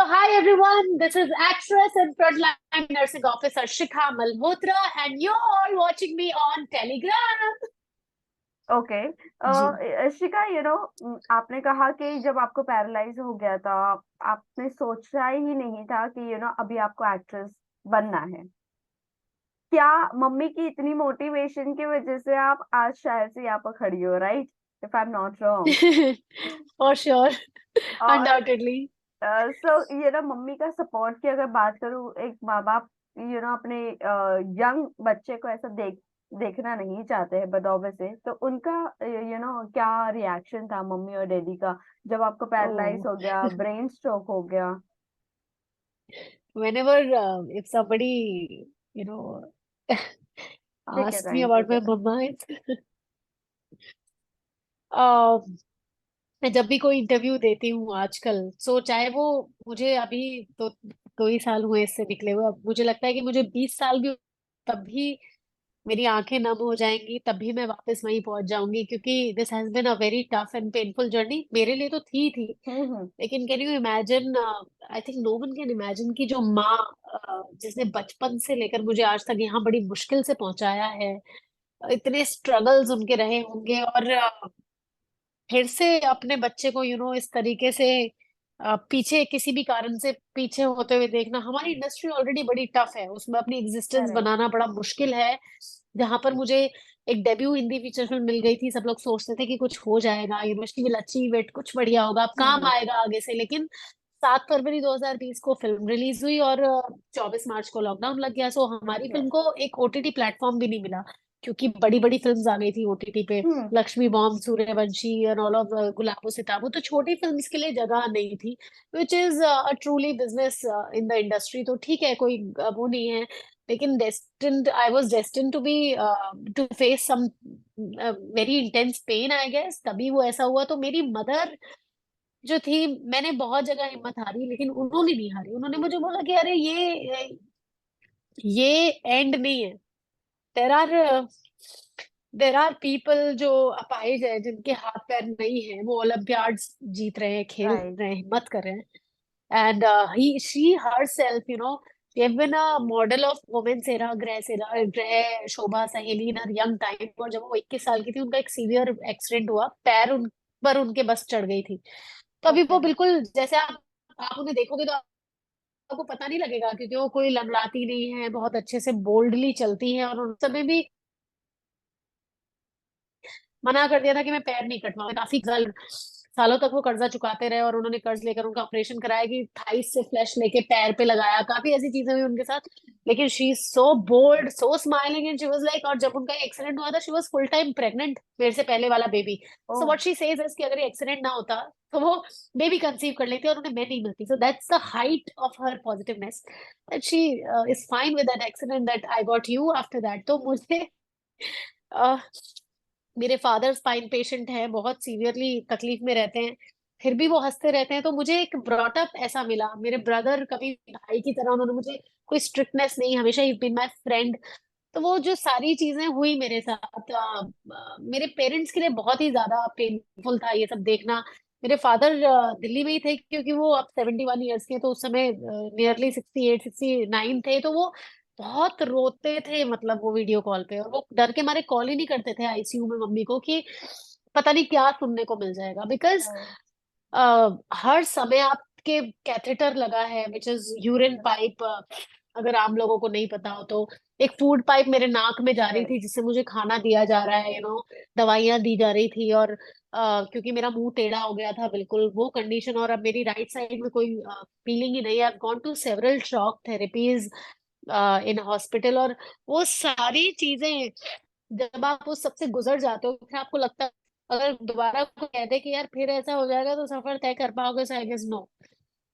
hi everyone, this is actress and frontline nursing officer Shikha Malhotra, and you're all watching me on Telegram. Okay. जी। शिका आपने कहा कि जब आपको paralyse हो गया था, आपने सोचा ही नहीं था कि अभी आपको एक्ट्रेस बनना है। क्या मम्मी की इतनी मोटिवेशन की वजह से आप आज शायद से यहाँ पर खड़ी हो, right? If I am not wrong. For sure, और undoubtedly. सो मम्मी का सपोर्ट की अगर बात करूँ, एक माँ बाप अपने यंग बच्चे को ऐसा देखना नहीं चाहते हैं बदौबे से, तो उनका क्या रिएक्शन था मम्मी और डैडी का जब आपको पैरालाइज Oh, हो गया, ब्रेन स्ट्रोक हो गया? whenever if somebody, you know, ठीक है, asks me टाइम about ठीक my है। mama, uh, मैं जब भी कोई इंटरव्यू देती हूँ आजकल, सो चाहे वो मुझे अभी तो 2 ही साल हुए इससे निकले हुए, अब मुझे लगता है कि मुझे 20 साल भी तब भी मेरी आंखें नम हो जाएंगी, तब भी मैं वापस वहीं पहुंच जाऊंगी, क्योंकि this has been a very tough and painful journey मेरे लिए तो थी। हम्म। लेकिन can you imagine, I think no one can imagine कि जो माँ जिसने बचपन से लेकर मुझे आज तक यहाँ बड़ी मुश्किल से पहुंचाया है, इतने स्ट्रगल्स उनके रहे होंगे, और फिर से अपने बच्चे को इस तरीके से पीछे किसी भी कारण से पीछे होते हुए देखना, हमारी इंडस्ट्री ऑलरेडी बड़ी टफ है, उसमें अपनी एग्जिस्टेंस करेक्ट। बनाना बड़ा मुश्किल है। जहां पर मुझे एक डेब्यू हिंदी फीचर फिल्म मिल गई थी, सब लोग सोचते थे कि कुछ हो जाएगा, यूनिवर्सिटी विल अचीव इट, कुछ बढ़िया होगा, अब काम हम्म। आएगा आगे से। लेकिन 7 फरवरी 2020 को फिल्म रिलीज हुई, और 24 मार्च को लॉकडाउन लग गया, सो हमारी फिल्म यस। को एक ओटीटी प्लेटफॉर्म भी नहीं मिला, क्योंकि बड़ी बड़ी फिल्म्स आ गई थी ओटीटी पे। Hmm. Laxmmi Bomb, Sooryavanshi and all of Gulabo Sitabo, तो छोटी फिल्म्स के लिए जगह नहीं थी, which is a truly business in the industry. तो ठीक है, कोई वो नहीं है, लेकिन destined, I was destined to be to face some very intense pain, I guess, तभी वो ऐसा हुआ। तो मेरी मदर जो थी, मैंने बहुत जगह हिम्मत हारी, लेकिन उन्होंने नहीं हारी। उन्होंने मुझे बोला कि अरे ये एंड नहीं है। There are there are people जो अपाहिज है, जिनके हाथ पैर नहीं है, वो ओलंपियाड्स जीत रहे हैं, खेल राइट। रहे हैं, हिम्मत कर रहे हैं। And he she her self, they've been a model of women's era, ग्रह शोभा सहेली इन यंग टाइम। और जब वो 21 साल की थी, उनका एक सीवियर एक्सीडेंट हुआ, पैर उन पर उनके बस चढ़ गई थी। तो अभी ओके। वो बिल्कुल जैसे आप उन्हें देखोगे तो आपको पता नहीं लगेगा, क्योंकि वो कोई लंगड़ाती नहीं है, बहुत अच्छे से बोल्डली चलती है। और उस समय भी मना कर दिया था कि मैं पैर नहीं कटवाऊंगा, काफी सालों तक वो कर्जा चुकाते रहे, और उन्होंने कर्ज लेकर उनका ऑपरेशन कराया कि थाइस से फ्लैश लेके पैर पे लगाया, काफी ऐसी चीजें हुई उनके साथ। लेकिन she is so bold, so smiling, and she was like, और जब उनका एक्सीडेंट हुआ था, she was full time pregnant मेरे से पहले वाला baby. Oh. So what she says is कि अगर ये एक्सीडेंट ना होता तो वो बेबी कंसीव कर लेती, और उन्हें मैं नहीं मिलती। So that's the height of her positiveness, that she is fine with that accident, that I got you after that. तो मुझे मेरे फादर स्पाइन पेशेंट हैं, बहुत सीवियरली तकलीफ में रहते हैं, फिर भी वो हंसते रहते हैं। तो मुझे एक ब्रॉटअप ऐसा मिला, मेरे ब्रदर कभी भाई की तरह, उन्होंने मुझे कोई स्ट्रिक्टनेस नहीं, हमेशा ही बीन माय फ्रेंड। तो वो जो सारी चीजें हुई मेरे साथ, मेरे पेरेंट्स के लिए बहुत ही ज्यादा पेनफुल था ये सब देखना। मेरे फादर दिल्ली में ही थे, क्योंकि वो अब 71 ईयर्स के, तो उस समय नियरली 68 69 थे। तो वो बहुत रोते थे, मतलब वो वीडियो कॉल पे, और वो डर के मारे कॉल ही नहीं करते थे आईसीयू में मम्मी को, कि पता नहीं क्या सुनने को मिल जाएगा। बिकॉज हर समय आपके कैथेटर लगा है, विच इज यूरिन पाइप। अगर आम लोगों को नहीं पता हो तो एक फूड पाइप मेरे नाक में जा रही यस। थी, जिससे मुझे खाना दिया जा रहा है, दवाइयां दी जा रही थी। और क्योंकि मेरा मुंह टेढ़ा हो गया था, बिल्कुल वो कंडीशन, और अब मेरी राइट साइड में कोई फीलिंग ही नहीं है। I gone to several shock therapies in hospital, और वो सारी चीजें जब आप उस सबसे गुजर जाते हो, फिर आपको लगता है, अगर दोबारा कोई कह दे कि यार फिर ऐसा हो जाएगा तो सफर तय कर पाओगे, सो आई गेस नो,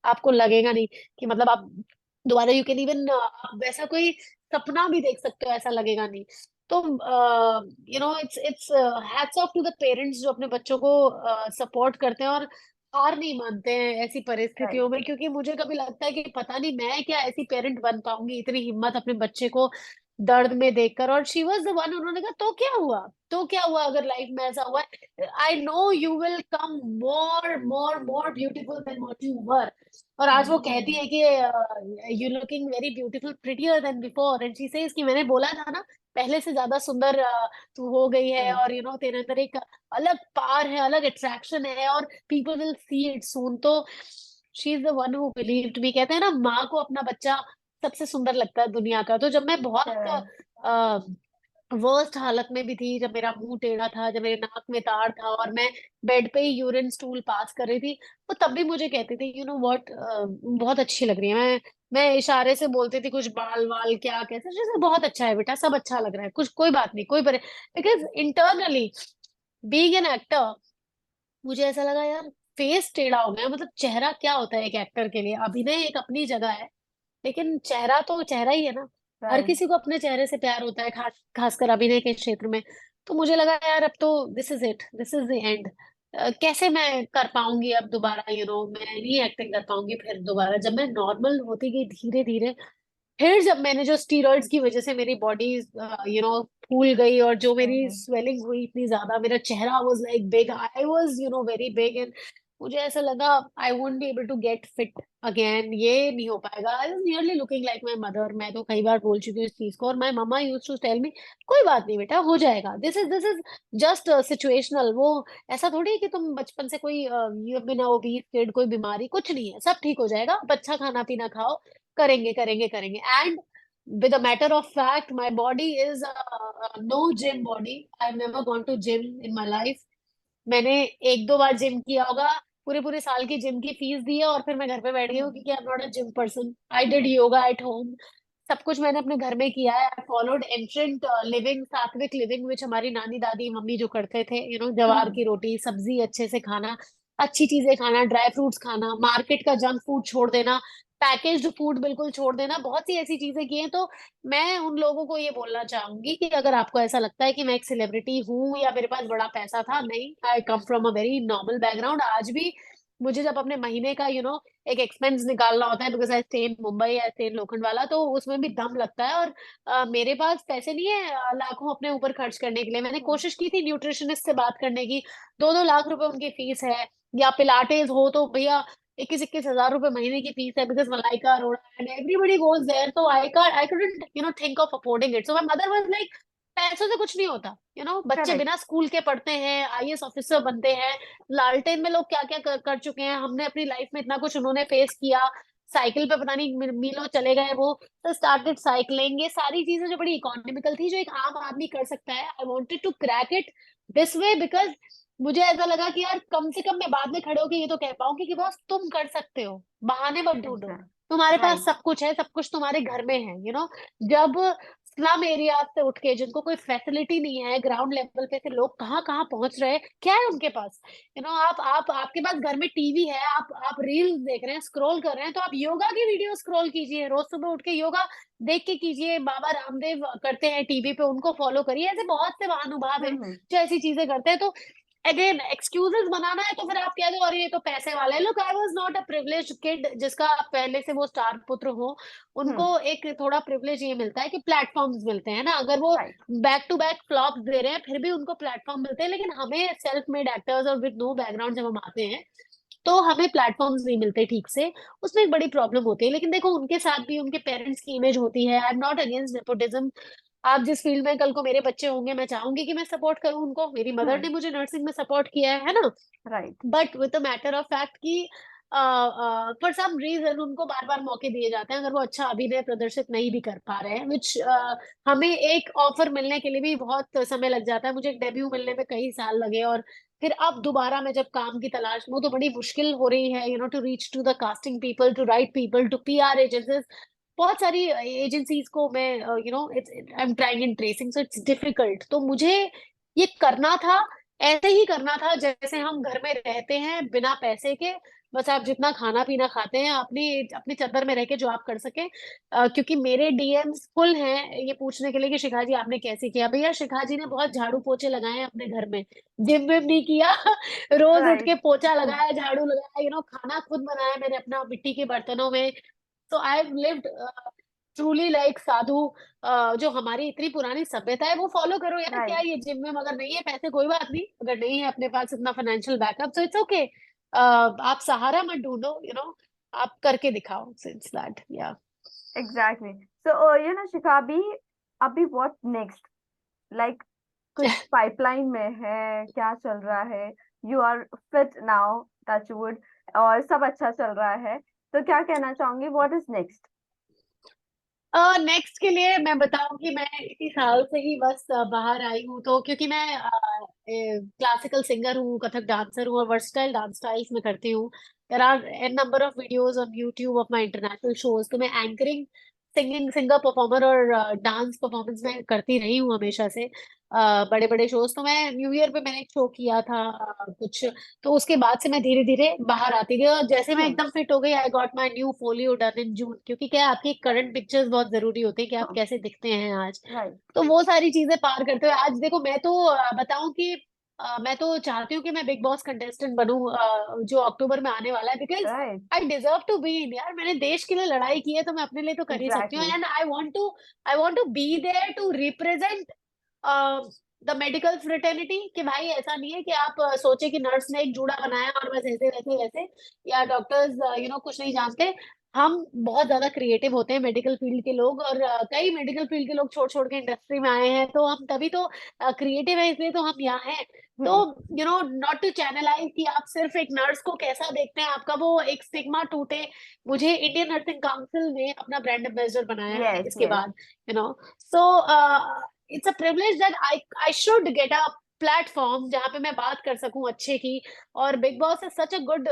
आपको लगेगा नहीं कि मतलब आप दोबारा यू कैन इवन वैसा कोई सपना भी देख सकते हो, ऐसा लगेगा नहीं। तो it's hats off to the parents जो अपने बच्चों को सपोर्ट करते हैं और हार नहीं मानते हैं ऐसी राइट। परिस्थितियों में। क्योंकि मुझे कभी लगता है कि पता नहीं मैं क्या ऐसी पेरेंट बन पाऊंगी, इतनी हिम्मत अपने बच्चे को दर्द में देखकर। और शी वाज द वन, उन्होंने कहा तो क्या हुआ, तो क्या हुआ अगर लाइफ में ऐसा हुआ है, I know you will come more more more beautiful then what you were. और आज वो कहती है कि you looking very beautiful, prettier then before. And she says कि मैंने बोला था ना, पहले से ज्यादा सुंदर तू हो गई है, और तेरे अंदर एक अलग पार है, अलग अट्रैक्शन है, और people will see it soon. तो she is the one who believed me. कहते हैं ना, माँ को अपना बच्चा सबसे सुंदर लगता है दुनिया का। तो जब मैं बहुत वर्स्ट हालत में भी थी, जब मेरा मुंह टेढ़ा था, जब मेरे नाक में तार था, और मैं बेड पे ही यूरिन स्टूल पास कर रही थी, वो तब भी मुझे कहती थी यू नो व्हाट, बहुत अच्छी लग रही है। मैं इशारे से बोलती थी कुछ, बाल वाल क्या कैसे, जैसे बहुत अच्छा है बेटा, सब अच्छा लग रहा है, कुछ कोई बात नहीं, कोई बड़े। Because internally being an actor, मुझे ऐसा लगा यार, फेस टेढ़ा हो गया, मतलब चेहरा क्या होता है एक एक्टर के लिए, अभिनय एक अपनी जगह है, लेकिन चेहरा तो चेहरा ही है ना। हर राइट। किसी को अपने चेहरे से प्यार होता है, खासकर अभिनय के क्षेत्र में। तो मुझे लगा यार, अब तो this is it, this is the end. कैसे मैं कर पाऊंगी अब दोबारा, मैं नहीं एक्टिंग कर पाऊंगी फिर दोबारा। जब मैं नॉर्मल होती गई धीरे धीरे, फिर जब मैंने जो स्टीरॉइड्स की वजह से मेरी बॉडी फूल गई, और जो मेरी स्वेलिंग हुई इतनी ज्यादा, मेरा चेहरा was like big, I was very big, and मुझे ऐसा लगा I won't be able to get fit again, ये नहीं हो पाएगा। I was nearly looking like my mother. मैं तो कई बार बोल चुकी हूँ इस चीज को, और my mama used to tell me, कोई बात नहीं बेटा, हो जाएगा, दिस इज जस्ट सिचुएशनल। वो ऐसा थोड़ी है कि तुम बचपन से कोई you have been obese kid, कोई बीमारी कुछ नहीं है, सब ठीक हो जाएगा, आप अच्छा खाना पीना खाओ, करेंगे करेंगे करेंगे। And with a matter of fact, my body is no gym body. I've never gone to gym in my life. मैंने एक दो बार जिम किया होगा, पूरे पूरे साल की जिम की फीस दी है, और फिर मैं घर पे बैठ गई हूँ, क्योंकि I am not a gym person. I did yoga at home, सब कुछ मैंने अपने घर में किया है। आई फॉलोड एंशंट लिविंग, सात्विक लिविंग, विच हमारी नानी दादी मम्मी जो करते थे, जवार की रोटी सब्जी अच्छे से खाना, अच्छी चीजें खाना, ड्राई फ्रूट्स खाना, मार्केट का जंक फूड छोड़ देना, पैकेज्ड फूड बिल्कुल छोड़ देना, बहुत सी ऐसी चीजें की हैं। तो मैं उन लोगों को ये बोलना चाहूंगी कि अगर आपको ऐसा लगता है कि मैं एक सेलिब्रिटी हूँ या मेरे पास बड़ा पैसा था, नहीं, I come from a very normal background. आज भी मुझे जब अपने महीने का एक एक्सपेंस निकालना होता है, because I stay in Mumbai, I stay in Lokhandwala, तो उसमें भी दम लगता है। और मेरे पास पैसे नहीं है लाखों अपने ऊपर खर्च करने के लिए। मैंने कोशिश की थी न्यूट्रिशनिस्ट से बात करने की, 2-2 लाख रुपए उनकी फीस है। या पिलाटेस हो तो भैया 21-21 हजार रुपए महीने की फीस है, because Malaika Arora and everybody goes there. तो I couldn't think of affording it. So my mother was like, पैसों से कुछ नहीं होता, बच्चे करेक्ट। बिना स्कूल के पढ़ते हैं, आईएएस ऑफिसर बनते हैं। लालटेन में लोग क्या क्या कर चुके हैं, हमने अपनी लाइफ में इतना कुछ उन्होंने फेस किया। साइकिल पे पता नहीं मीलों चले गए वो, तो स्टार्टेड साइकिलिंग, ये सारी चीजें जो बड़ी इकोनॉमिकल थी, जो एक आम आदमी कर सकता है। I wanted to crack it this way, because मुझे ऐसा लगा कि यार कम से कम मैं बाद में खड़े होके ये तो कह पाऊं कि बॉस तुम कर सकते हो, बहाने मत ढूंढो, एग्जैक्ट। तुम्हारे पास राइट। सब कुछ है, सब कुछ तुम्हारे घर में है। जब स्लम एरिया से उठ के, जिनको कोई फैसिलिटी नहीं है, ग्राउंड लेवल पे से लोग कहाँ कहाँ पहुंच रहे हैं, क्या है उनके पास, आप आपके पास घर में टीवी है, आप रील्स देख रहे हैं, स्क्रॉल कर रहे हैं, तो आप योगा की वीडियो स्क्रॉल कीजिए, रोज सुबह उठ के योगा देख के कीजिए। बाबा रामदेव करते हैं टीवी पे, उनको फॉलो करिए। ऐसे बहुत से महानुभाव हैं हम्म। जो ऐसी चीजें करते हैं। तो अगेन एक्सक्यूजेस बनाना है तो फिर आप कह दो अरे ये तो पैसे वाले हैं। Look, I was not a privileged kid जिसका पहले से वो स्टार पुत्र हो। उनको हम्म। एक थोड़ा प्रिविलेज ये मिलता है कि प्लेटफॉर्म्स मिलते हैं ना, अगर वो right. Back to back flops दे रहे हैं फिर भी उनको प्लेटफॉर्म मिलते हैं। लेकिन हमें सेल्फ मेड एक्टर्स और विद नो बैकग्राउंड जब हम आते हैं, तो हमें प्लेटफॉर्म्स नहीं मिलते ठीक से, उसमें एक बड़ी प्रॉब्लम होती है। लेकिन देखो, उनके साथ भी उनके पेरेंट्स की इमेज होती है। I am not against nepotism. आप जिस फील्ड में कल को मेरे बच्चे होंगे, मैं चाहूंगी कि मैं सपोर्ट करूं उनको, मेरी मदर हम्म। ने मुझे नर्सिंग में सपोर्ट किया है ना। Right. But with the matter of fact कि फॉर सम रीजन उनको बार बार मौके दिए जाते हैं, अगर वो अच्छा अभिनय प्रदर्शित नहीं भी कर पा रहे हैं, विच हमें एक ऑफर मिलने के लिए भी बहुत समय लग जाता है। मुझे एक डेब्यू मिलने में कई साल लगे, और फिर अब दोबारा मैं जब काम की तलाश में हूँ, तो बड़ी मुश्किल हो रही है to reach to the casting people, to right people, to PR agencies. बहुत सारी एजेंसीज को मैं it's I am trying in tracing, so it's difficult. तो मुझे ये करना था, ऐसे ही करना था जैसे हम घर में रहते हैं बिना पैसे के। बस आप जितना खाना पीना खाते हैं, अपनी अपनी चद्दर में रह के जो आप कर सके। क्योंकि मेरे डीएम्स फुल हैं ये पूछने के लिए कि शिखा जी आपने कैसे किया। भैया, शिखा जी ने बहुत झाड़ू पोछे लगाए हैं अपने घर में, जिम विम नहीं किया। रोज उठ राइट। के पोछा लगाया, झाड़ू लगाया, खाना खुद बनाया मैंने अपना मिट्टी के बर्तनों में। तो I have lived truly like sadhu, जो हमारी इतनी पुरानी सभ्यता है वो फॉलो करो यार। क्या राइट। ये जिम में अगर नहीं है पैसे कोई बात नहीं, अगर नहीं है अपने पास इतना फाइनेंशियल बैकअप तो इट्स ओके। आप सहारा मत ढूंढो, आप करके दिखाओ, सिंस दैट या। एग्जैक्टली। सो शिखा, अभी व्हाट नेक्स्ट, लाइक कुछ पाइपलाइन में है, क्या चल रहा है? You are fit now, touch wood, और सब अच्छा चल रहा है, तो क्या कहना चाहूंगी, व्हाट इज नेक्स्ट? नेक्स्ट के लिए मैं बताऊं कि मैं इसी साल से ही बस बाहर आई हूँ, तो क्योंकि मैं क्लासिकल सिंगर हूँ, कथक डांसर हूँ और वर्सटाइल डांस स्टाइल्स में करती हूँ। There are an number of videos on YouTube of my international shows. तो मैं एंकरिंग, सिंगिंग, सिंगर परफॉर्मर और डांस परफॉर्मेंस में करती रही हूँ हमेशा से। बड़े बड़े शोज, तो मैं न्यू ईयर पे मैंने एक शो किया था कुछ। तो उसके बाद से मैं धीरे धीरे बाहर आती गई, और जैसे मैं हम्म। एकदम फिट हो गई, I got my new folio done in June. क्योंकि क्या है, आपकी करंट पिक्चर्स बहुत जरूरी होती है कि आप कैसे दिखते हैं आज। राइट। तो वो सारी चीजें पार करते हुए आज देखो, मैं तो बताऊं कि मैं तो चाहती हूँ कि मैं बिग बॉस कंटेस्टेंट बनूं, जो अक्टूबर में आने वाला है, because right. I deserve to be in यार। मैंने देश के लिए लड़ाई की है तो मैं अपने लिए तो कर ही सकती हूँ। Exactly. And I want to be there to represent the medical fraternity. कि भाई ऐसा नहीं है कि आप सोचे कि नर्स ने एक जूड़ा बनाया और बस ऐसे वैसे वैसे, या डॉक्टर्स कुछ नहीं जानते। हम बहुत ज्यादा क्रिएटिव होते हैं मेडिकल फील्ड के लोग, और कई मेडिकल फील्ड के लोग छोड़ छोड़ के इंडस्ट्री में आए हैं, तो हम तभी तो क्रिएटिव है, इसलिए तो हम यहाँ हैं। तो हम्म। नॉट टू चैनलाइज कि आप सिर्फ एक नर्स को कैसा देखते हैं, आपका वो एक स्टिग्मा टूटे। मुझे इंडियन नर्सिंग काउंसिल ने अपना ब्रांड एम्बेसडर बनाया है यस, इसके यस। बाद, so it's a privilege that I should get a platform जहाँ पे मैं बात कर सकूं अच्छे की। और big boss is such a good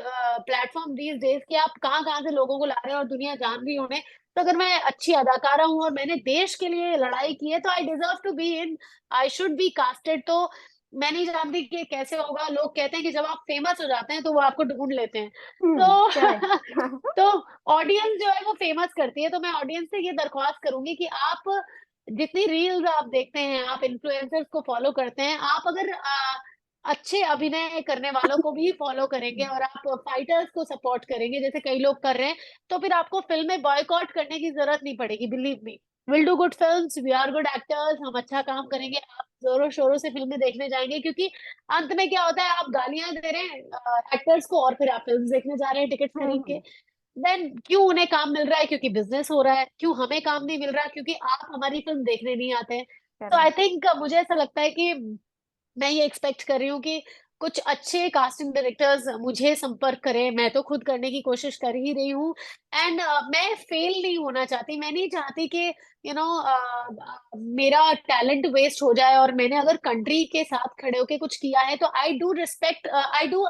platform these days कि आप कहाँ कहाँ से लोगों को ला रहे हैं और दुनिया जान रही है उन्हें। तो अगर मैं अच्छी अदाकारा हूँ और मैंने देश के लिए लड़ाई की है, तो I deserve to be in, I should be casted. तो मैं नहीं जानती कि कैसे होगा। लोग कहते हैं कि जब आप फेमस हो जाते हैं तो वो आपको ढूंढ लेते हैं। तो करेक्ट। तो ऑडियंस जो है वो फेमस करती है। तो मैं ऑडियंस से ये दरख्वास्त करूंगी कि आप जितनी रील्स आप देखते हैं, आप इन्फ्लुएंसर्स को फॉलो करते हैं, आप अगर अच्छे अभिनय करने वालों को भी फॉलो करेंगे और आप फाइटर्स को सपोर्ट करेंगे जैसे कई लोग कर रहे हैं, तो फिर आपको फिल्में बॉयकॉट करने की जरूरत नहीं पड़ेगी। Believe me, will do good films, we are good actors, हम अच्छा काम करेंगे, आप जोरों शोरों से फिल्में देखने जाएंगे। क्योंकि अंत में क्या होता है, आप गालियां दे रहे हैं एक्टर्स को और फिर आप फिल्म देखने जा रहे हैं टिकट खरीद के। हम्म। देन क्यों उन्हें काम मिल रहा है? क्योंकि बिजनेस हो रहा है। क्यों हमें काम नहीं मिल रहा? क्योंकि आप हमारी फिल्म देखने नहीं आते हैं। तो आई करेक्ट। थिंक मुझे ऐसा लगता है कि मैं ये एक्सपेक्ट कर रही हूँ कि कुछ अच्छे कास्टिंग डायरेक्टर्स मुझे संपर्क करें। मैं तो खुद करने की कोशिश कर ही रही हूँ। एंड मैं फेल नहीं होना चाहती। मैं नहीं चाहती कि मेरा टैलेंट वेस्ट हो जाए। और मैंने अगर कंट्री के साथ खड़े होके कुछ किया है, तो I do respect, I do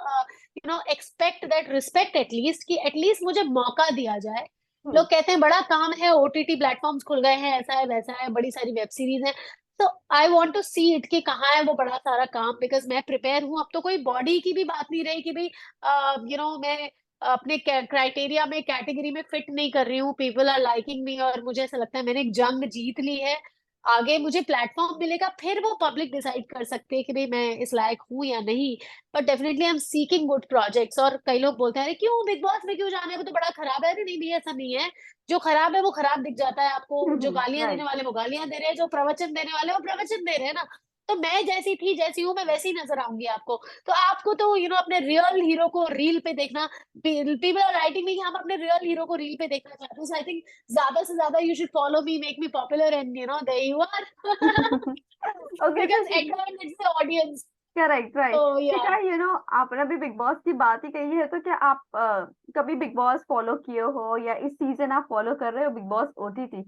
expect that respect, at least कि एटलीस्ट मुझे मौका दिया जाए। हम्म। लोग कहते हैं बड़ा काम है, ओटीटी प्लेटफॉर्म्स खुल गए हैं, ऐसा है वैसा है, बड़ी सारी वेब सीरीज है। तो I want to see it कि कहाँ है वो बड़ा सारा काम, बिकॉज मैं प्रिपेयर हूँ। अब तो कोई बॉडी की भी बात नहीं रही कि भाई मैं अपने क्राइटेरिया में, कैटेगरी में फिट नहीं कर रही हूँ, पीपल आर लाइकिंग मी। और मुझे ऐसा लगता है मैंने एक जंग जीत ली है। आगे मुझे प्लेटफॉर्म मिलेगा, फिर वो पब्लिक डिसाइड कर सकते हैं कि भाई मैं इस लायक हूँ या नहीं। But definitely I am seeking good projects. और कई लोग बोलते हैं अरे क्यों बिग बॉस में क्यों जाना है, वो तो बड़ा खराब है। अरे नहीं भैया, ऐसा नहीं है। जो खराब है वो खराब दिख जाता है आपको, जो गालियां देने राइट। वाले वो गालियां दे रहे हैं, जो प्रवचन देने वाले वो प्रवचन दे रहे हैं ना। तो मैं जैसी थी जैसी हूँ, मैं वैसी नजर आऊंगी आपको। तो आपको तो अपने रियल हीरो को रील पे देखना। पीपल आर राइटिंग मी कि हम अपने रियल हीरो को रील पे देखना चाहते हैं। सो आई थिंक ज्यादा से ज्यादा you should follow me, make me popular, and there you are. Okay, तो because at the end it's the audience. Correct, right. तो या, शिखा, आपने भी बिग बॉस की बात ही कही है, तो क्या आप कभी बिग बॉस फॉलो किए हो, या इस सीजन आप फॉलो कर रहे हो बिग बॉस ओटीटी?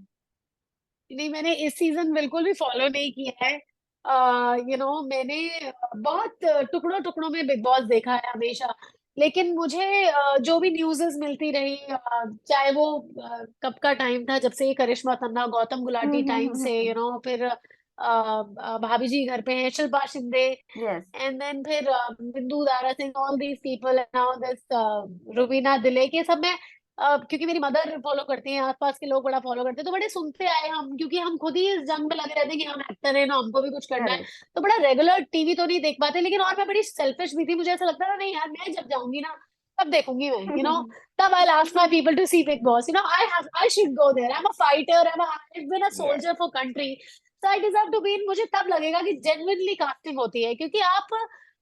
नहीं मैंने इस सीजन बिल्कुल भी फॉलो नहीं किया है। मैंने बहुत टुकड़ों टुकड़ों में बिग बॉस देखा है हमेशा। लेकिन मुझे जो भी न्यूज़ेस मिलती रही, चाहे वो कब का टाइम था, जब से ये करिश्मा तन्ना, गौतम गुलाटी टाइम से, फिर भाभी जी घर पे हैं, Shilpa Shinde, yes. And then फिर Bindu Dara Singh, all these people, and now this Rubina Dilaik, ये सब मैं क्योंकि मेरी मदर फॉलो करती हैं, आसपास के लोग बड़ा फॉलो करते हैं, तो बड़े सुनते आए हम। क्योंकि हम खुद ही इस जंग में लगे रहते हैं कि हम एक्टर हैं ना, हमको भी कुछ करना है। करेक्ट। तो बड़ा रेगुलर टीवी तो नहीं देख पाते। लेकिन और मैं बड़ी सेल्फिश भी थी, मुझे ऐसा लगता था नहीं यार, मैं जब जाऊंगी ना तब देखूंगी मैं, तब I ask my people to see Bigg Boss, I should go there, I am a fighter, I been a yes. Soldier for country, so I deserve to be in. मुझे तब लगेगा कि जेन्युइनली कास्टिंग होती है, क्योंकि आप,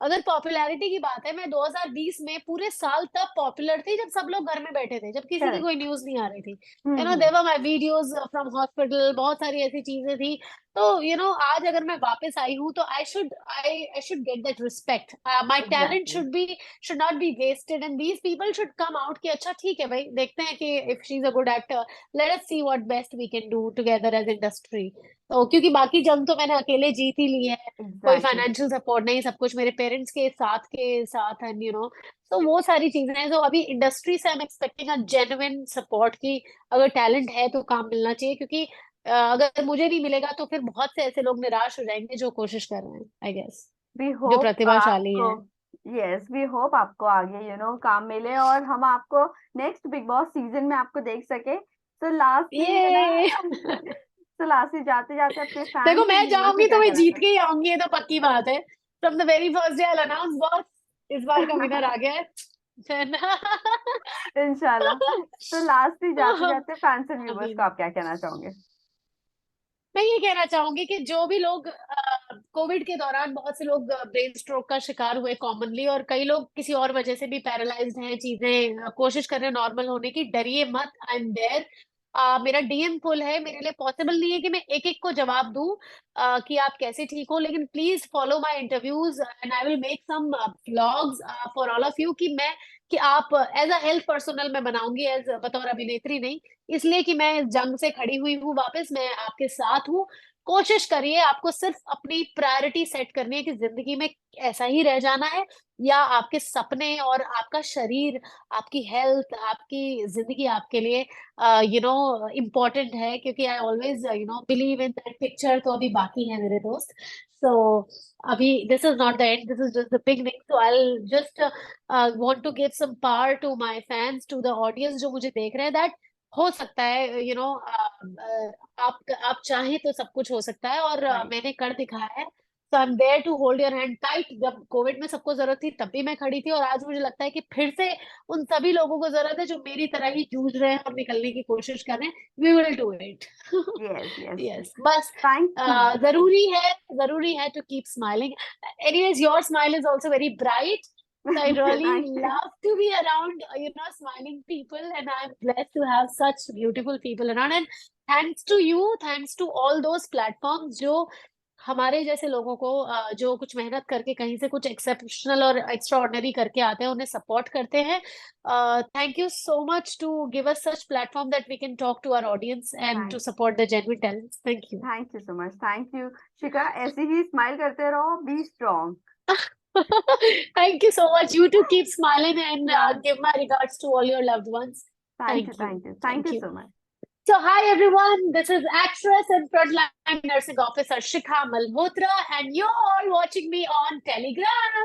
अगर popularity की बात है, मैं 2020 में पूरे साल तब पॉपुलर थी जब सब लोग घर में बैठे थे, जब किसी की करेक्ट। कोई न्यूज नहीं आ रही थी, हम्म। देवर माय वीडियोस फ्रॉम हॉस्पिटल, बहुत सारी ऐसी चीजें थी। तो आज अगर मैं वापस आई हूँ, तो I should get that respect, my talent exactly. Should not be wasted, and these people should come out कि अच्छा ठीक है भाई, देखते हैं कि if she is a good actor, let us see what best we can do together as industry. तो क्योंकि बाकी जंग तो मैंने अकेले जीत ही ली है, कोई एग्जैक्टली। फाइनेंशियल सपोर्ट नहीं, सब कुछ मेरे पेरेंट्स के साथ है, तो वो सारी चीजें हैं। तो अभी इंडस्ट्री से I am expecting a genuine support की, अगर टैलेंट है तो काम मिलना चाहिए, क्योंकि अगर मुझे नहीं मिलेगा तो फिर बहुत से ऐसे लोग निराश हो जाएंगे जो कोशिश कर रहे हैं, आई गेस, वी जो होप प्रतिभाशाली आपको, है। यस वी होप आपको आगे काम मिले और हम आपको नेक्स्ट बिग बॉस सीजन में आपको देख सके। तो लास्टली ये तो लास्टली जाते जाते अपने देखो, फैंस मैं एंड व्यूअर्स से जाऊंगी तो क्या मैं कहना जीत चाहते के ही आऊंगी, ये तो पक्की बात है। From the very first day I announce, boss इस बार का विनर आ गया है ना। हैं? इंशाल्लाह। तो लास्टली जाते जाते फैंस एंड व्यूअर्स को आमीन। आप क्या कहना चाहोगे? मैं ये कहना चाहूंगी कि जो भी लोग कोविड के दौरान, बहुत से लोग ब्रेन स्ट्रोक का शिकार हुए कॉमनली, और कई लोग किसी और वजह से भी पैरालाइज्ड हैं, चीजें कोशिश कर रहे हैं नॉर्मल होने की, डरिए मत, आई एम देयर। मेरा डीएम फुल है, मेरे लिए पॉसिबल नहीं है कि मैं एक एक को जवाब दूं कि आप कैसे ठीक हो, लेकिन please follow my interviews and I will make some vlogs for all of you, कि आप एज अ हेल्थ पर्सनल मैं बनाऊंगी, एज बतौर अभिनेत्री नहीं, इसलिए कि मैं इस जंग से खड़ी हुई हूँ, वापस मैं आपके साथ हूँ। कोशिश करिए, आपको सिर्फ अपनी प्रायोरिटी सेट करनी है कि जिंदगी में ऐसा ही रह जाना है, या आपके सपने और आपका शरीर, आपकी हेल्थ, आपकी जिंदगी आपके लिए इम्पोर्टेंट है, क्योंकि I always believe in that picture. तो अभी बाकी है मेरे दोस्त, सो अभी this is not the end, this is just the beginning, so I just want to give some power to my fans, to the audience जो मुझे देख रहे हैं, that हो सकता है, आप चाहें तो सब कुछ हो सकता है, और राइट। मैंने कर दिखाया है। So I am there to hold your hand tight. जब कोविड में सबको जरूरत थी तब भी मैं खड़ी थी, और आज मुझे लगता है कि फिर से उन सभी लोगों को जरूरत है जो मेरी तरह ही जूझ रहे हैं और निकलने की कोशिश कर रहे हैं। We will do it. Yes yes. Yes, बस थैंक यू। जरूरी है to keep smiling. Anyways, your smile is also very bright. So I really thank you. love to be around, smiling people, and I'm blessed to have such beautiful people around. And thanks to you, thanks to all those platforms जो हमारे जैसे लोगों को, जो कुछ मेहनत करके कहीं से कुछ एक्सेप्शनल और एक्स्ट्रा ऑर्डिनरी करके आते हैं, उन्हें सपोर्ट करते हैं। Thank you so much to give us such platform that we can talk to our audience and to support the genuine talents. Thank you. Thank you so much. Thank you Shikha, ऐसे ही smile करते रहो, be strong. Thank you so much. You too, keep smiling, and या। give my regards to all your loved ones. Thank you Thank you. Thank you thank Thank you you. So much. So, hi everyone. This is actress and frontline nursing officer Shikha Malhotra, and you're all watching me on Telegram.